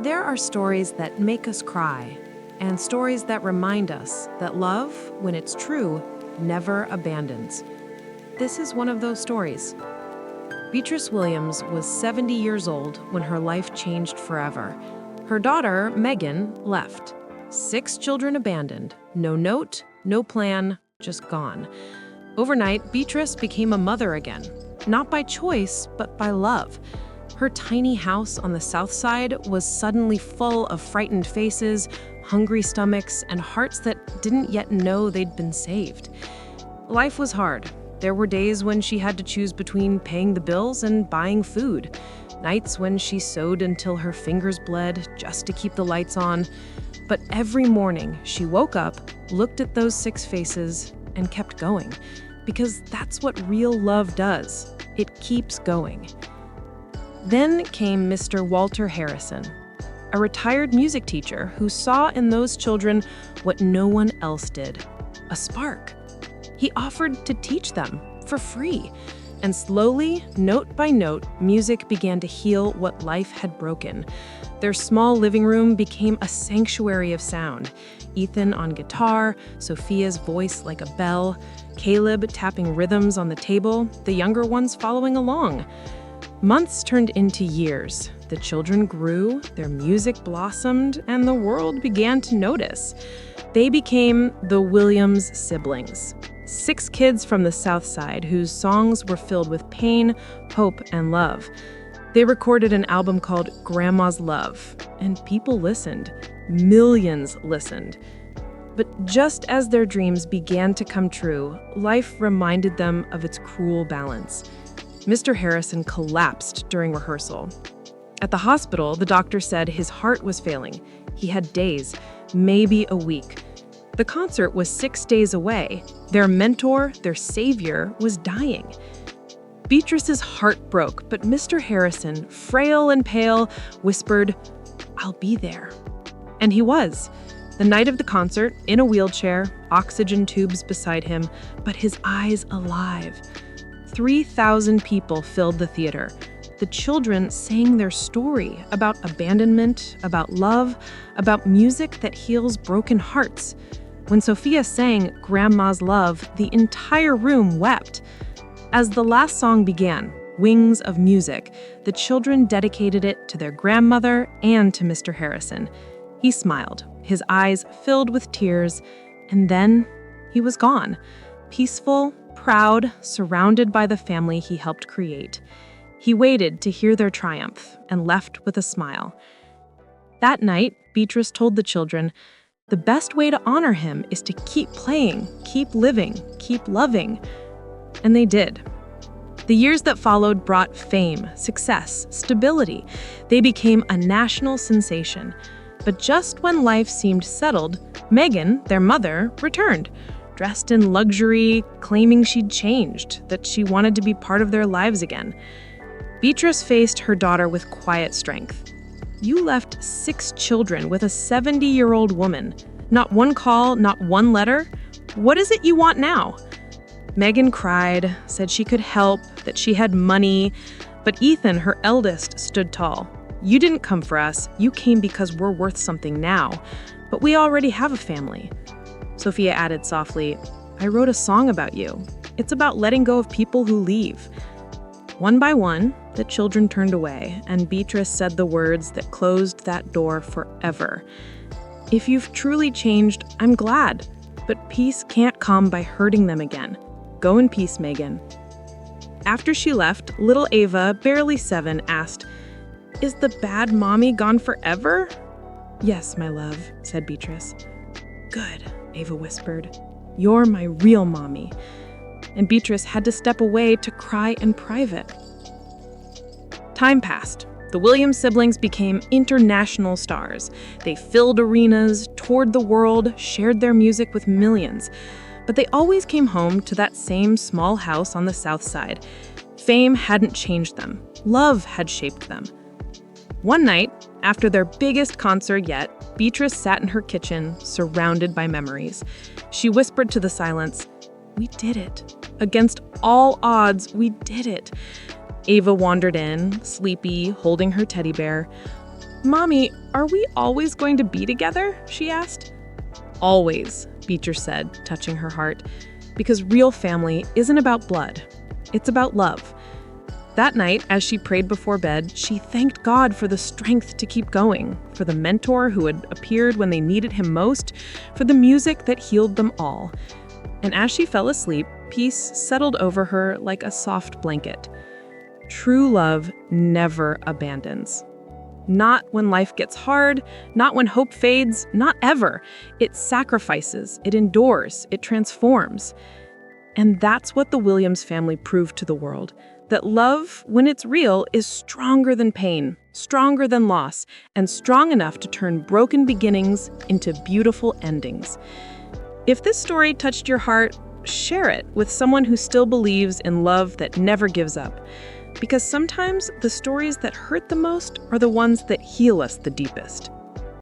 There are stories that make us cry, and stories that remind us that love, when it's true, never abandons. This is one of those stories. Beatrice Williams was 70 years old when her life changed forever. Her daughter, Megan, left. 6 children abandoned. No note, no plan, just gone. Overnight, Beatrice became a mother again. Not by choice, but by love. Her tiny house on the south side was suddenly full of frightened faces, hungry stomachs, and hearts that didn't yet know they'd been saved. Life was hard. There were days when she had to choose between paying the bills and buying food. Nights when she sewed until her fingers bled just to keep the lights on. But every morning, she woke up, looked at those 6 faces, and kept going. Because that's what real love does. It keeps going. Then came Mr. Walter Harrison, a retired music teacher who saw in those children what no one else did, a spark. He offered to teach them for free, and slowly, note by note, music began to heal what life had broken. Their small living room became a sanctuary of sound. Ethan on guitar, Sophia's voice like a bell, Caleb tapping rhythms on the table, the younger ones following along. Months turned into years. The children grew, their music blossomed, and the world began to notice. They became the Williams siblings. 6 kids from the South Side whose songs were filled with pain, hope, and love. They recorded an album called Grandma's Love, and people listened. Millions listened. But just as their dreams began to come true, life reminded them of its cruel balance. Mr. Harrison collapsed during rehearsal. At the hospital, the doctor said his heart was failing. He had days, maybe a week. The concert was 6 days away. Their mentor, their savior, was dying. Beatrice's heart broke, but Mr. Harrison, frail and pale, whispered, "I'll be there." And he was. The night of the concert, in a wheelchair, oxygen tubes beside him, but his eyes alive. 3,000 people filled the theater. The children sang their story about abandonment, about love, about music that heals broken hearts. When Sophia sang Grandma's Love, the entire room wept. As the last song began, Wings of Music, the children dedicated it to their grandmother and to Mr. Harrison. He smiled, his eyes filled with tears, and then he was gone, peaceful, proud, surrounded by the family he helped create. He waited to hear their triumph and left with a smile. That night, Beatrice told the children, the best way to honor him is to keep playing, keep living, keep loving. And they did. The years that followed brought fame, success, stability. They became a national sensation. But just when life seemed settled, Megan, their mother, returned. Dressed in luxury, claiming she'd changed, that she wanted to be part of their lives again. Beatrice faced her daughter with quiet strength. You left 6 children with a 70-year-old woman. Not one call, not one letter. What is it you want now? Megan cried, said she could help, that she had money. But Ethan, her eldest, stood tall. You didn't come for us. You came because we're worth something now. But we already have a family. Sophia added softly, I wrote a song about you. It's about letting go of people who leave. One by one, the children turned away, and Beatrice said the words that closed that door forever. If you've truly changed, I'm glad, but peace can't come by hurting them again. Go in peace, Megan. After she left, little Ava, barely 7, asked, Is the bad mommy gone forever? Yes, my love, said Beatrice. Good, Ava whispered. You're my real mommy. And Beatrice had to step away to cry in private. Time passed. The Williams siblings became international stars. They filled arenas, toured the world, shared their music with millions. But they always came home to that same small house on the South Side. Fame hadn't changed them. Love had shaped them. One night, after their biggest concert yet, Beatrice sat in her kitchen, surrounded by memories. She whispered to the silence, We did it. Against all odds, we did it. Ava wandered in, sleepy, holding her teddy bear. "Mommy, are we always going to be together?" she asked. "Always," Beatrice said, touching her heart, "because real family isn't about blood. It's about love." That night, as she prayed before bed, she thanked God for the strength to keep going, for the mentor who had appeared when they needed him most, for the music that healed them all. And as she fell asleep, peace settled over her like a soft blanket. True love never abandons. Not when life gets hard, not when hope fades, not ever. It sacrifices, it endures, it transforms. And that's what the Williams family proved to the world, that love, when it's real, is stronger than pain, stronger than loss, and strong enough to turn broken beginnings into beautiful endings. If this story touched your heart, share it with someone who still believes in love that never gives up. Because sometimes the stories that hurt the most are the ones that heal us the deepest.